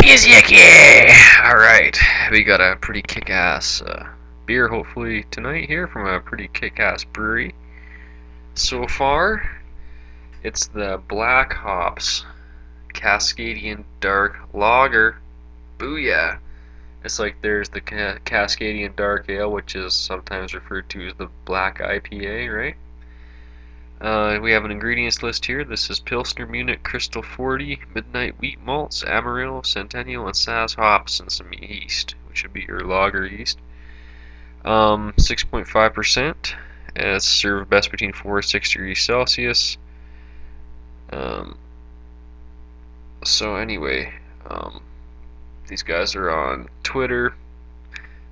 BeerZerker! Alright, we got a pretty kick-ass beer hopefully tonight here from a pretty kick-ass brewery. So far, it's the Black Hops Cascadian Dark Lager. Booyah! It's like there's the Cascadian Dark Ale, which is sometimes referred to as the Black I.P.A, right? We have an ingredients list here. This is Pilsner, Munich, Crystal 40, Midnight Wheat Malts, Amarillo, Centennial, and Saaz hops, and some yeast, which would be your lager yeast. 6.5%. It's served best between 4 and 6 degrees Celsius. So anyway, these guys are on Twitter,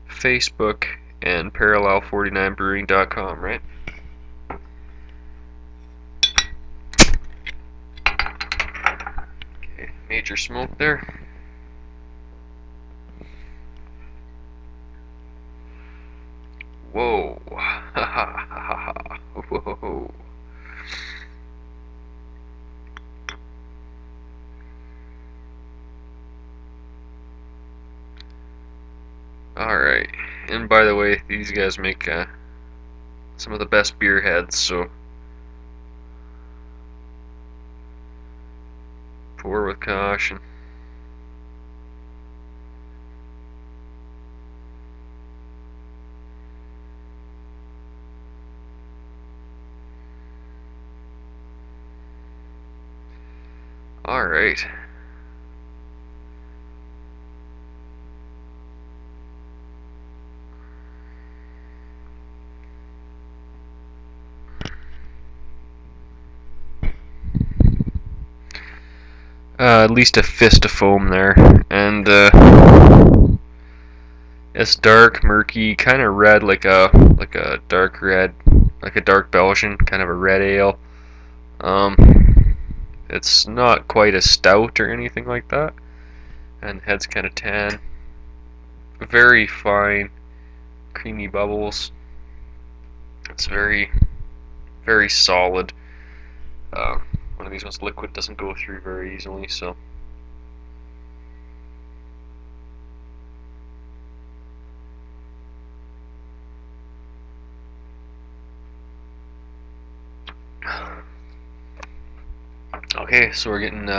Facebook, and parallel49brewing.com, right? Major smoke there. Whoa. Ha ha ha ha. Whoa. Alright. And by the way, these guys make some of the best beer heads, so pour with caution. Alright. At least a fist of foam there, and it's dark, murky, kind of red, like a dark red, like a dark Belgian, kind of a red ale. It's not quite a stout or anything like that, and head's kind of tan. Very fine, creamy bubbles. It's very, very solid. One of these ones, liquid, doesn't go through very easily, so. Okay, so we're getting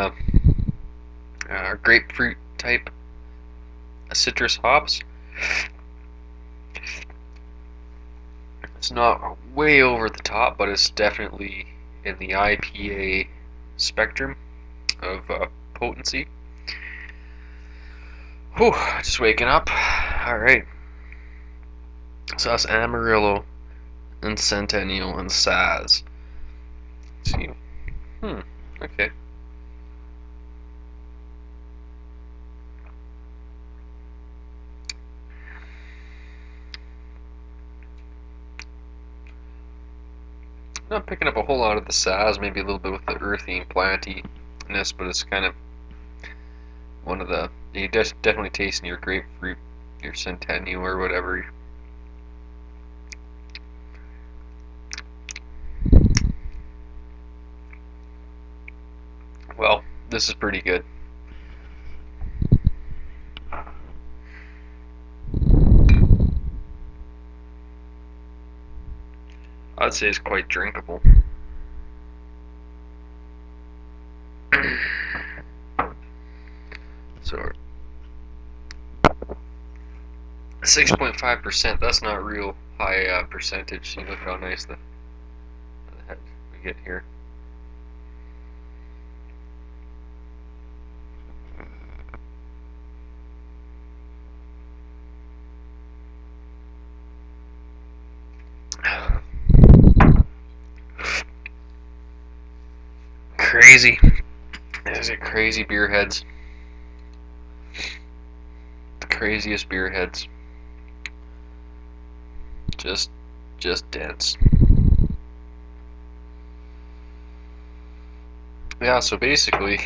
grapefruit type citrus hops. It's not way over the top, but it's definitely in the I.P.A spectrum of potency. Whew, just waking up. Alright. So that's Amarillo and Centennial and Saaz. Let's see. Okay. Not picking up a whole lot of the Saaz, maybe a little bit with the earthy and plantiness, but it's kind of one of the, you definitely tasting your grapefruit, your Centennial or whatever. Well, this is pretty good. I'd say it's quite drinkable. So 6.5%, that's not real high percentage. See, look how nice the head we get here. Crazy. These are crazy beer heads. The craziest beer heads. Just dense. Yeah, so basically,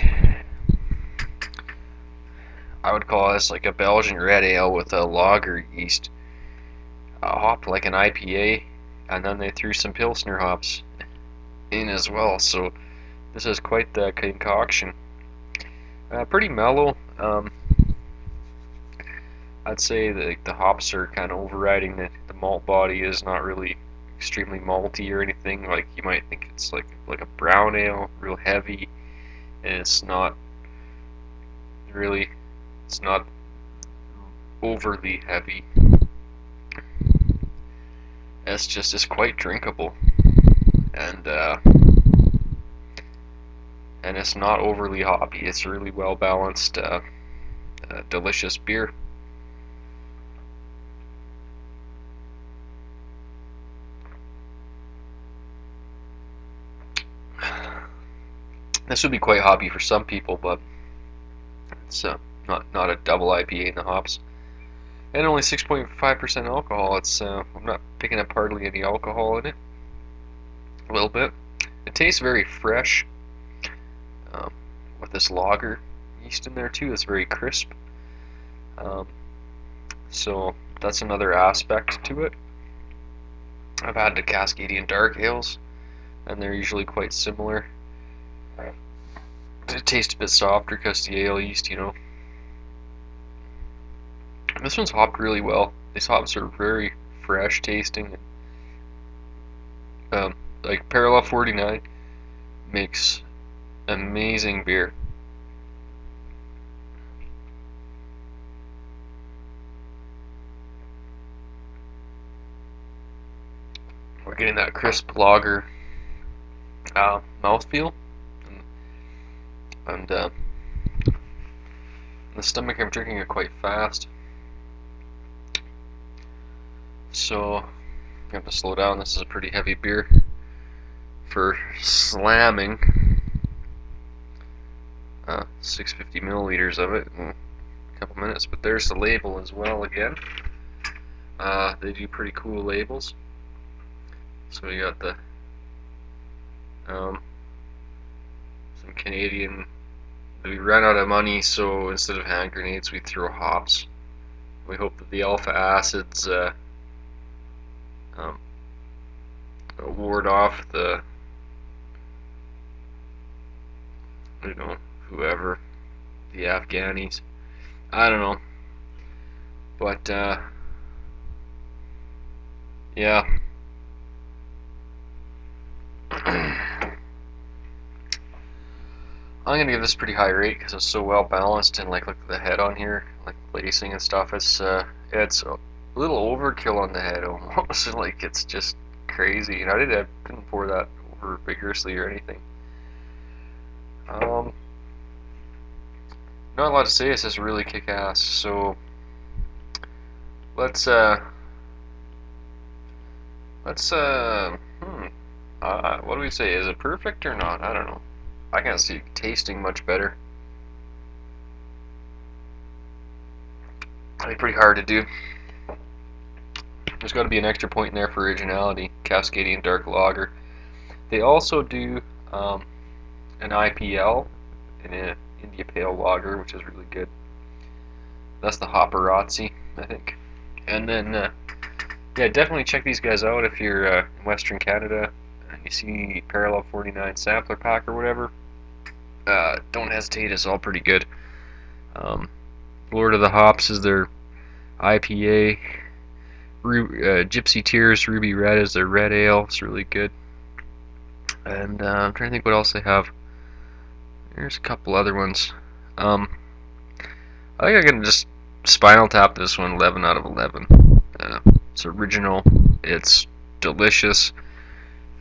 I would call this like a Belgian red ale with a lager yeast. Hopped like an IPA, and then they threw some Pilsner hops in as well, so this is quite the concoction. Pretty mellow. I'd say that the hops are kind of overriding the malt body is not really extremely malty or anything. Like you might think it's like a brown ale, real heavy, and it's not really. It's not overly heavy. It's quite drinkable, and and it's not overly hoppy. It's a really well balanced, delicious beer. This would be quite hoppy for some people, but it's not a double IPA in the hops, and only 6.5% alcohol. It's I'm not picking up hardly any alcohol in it. A little bit. It tastes very fresh, with this lager yeast in there too. It's very crisp. So that's another aspect to it. I've had the Cascadian dark ales, and they're usually quite similar. It tastes a bit softer because the ale yeast, you know. This one's hopped really well. These hops are very fresh tasting. Like Parallel 49 makes amazing beer. We're getting that crisp lager mouthfeel, and the stomach, I'm drinking it quite fast, so I have to slow down. This is a pretty heavy beer for slamming 650 milliliters of it in a couple minutes. But there's the label as well again. They do pretty cool labels. So we got the some Canadian. We ran out of money, so instead of hand grenades, we throw hops. We hope that the alpha acids ward off the, you know, whoever, the Afghanis. I don't know, but yeah. I'm gonna give this a pretty high rate because it's so well balanced, and like look at the head on here, like lacing and stuff. It's a little overkill on the head almost. Like it's just crazy. And I didn't pour that over vigorously or anything. Not a lot to say. It's just really kick-ass. So let's what do we say? Is it perfect or not? I don't know. I can't see it tasting much better. That'd be pretty hard to do. There's got to be an extra point in there for originality. Cascadian Dark Lager. They also do an I.P.L, an India Pale Lager, which is really good. That's the Hopperazzi, I think. And then, yeah, definitely check these guys out if you're in Western Canada and you see Parallel 49 sampler pack or whatever. Don't hesitate, it's all pretty good. Lord of the Hops is their I.P.A. Gypsy Tears Ruby Red is their red ale. It's really good. And I'm trying to think what else they have. There's a couple other ones. I think I can just Spinal Tap this one 11 out of 11. It's original. It's delicious.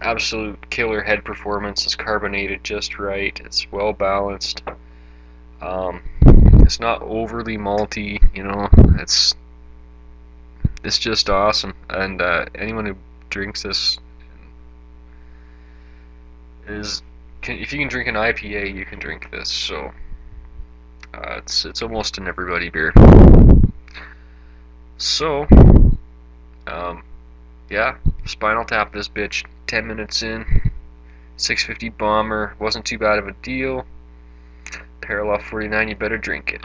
Absolute killer head performance. It's carbonated just right. It's well balanced. It's not overly malty. You know, it's just awesome. And anyone who drinks this if you can drink an IPA, you can drink this. So it's almost an everybody beer. So yeah, Spinal Tap this bitch. 10 minutes in, 650 bomber. Wasn't too bad of a deal. Parallel 49, you better drink it.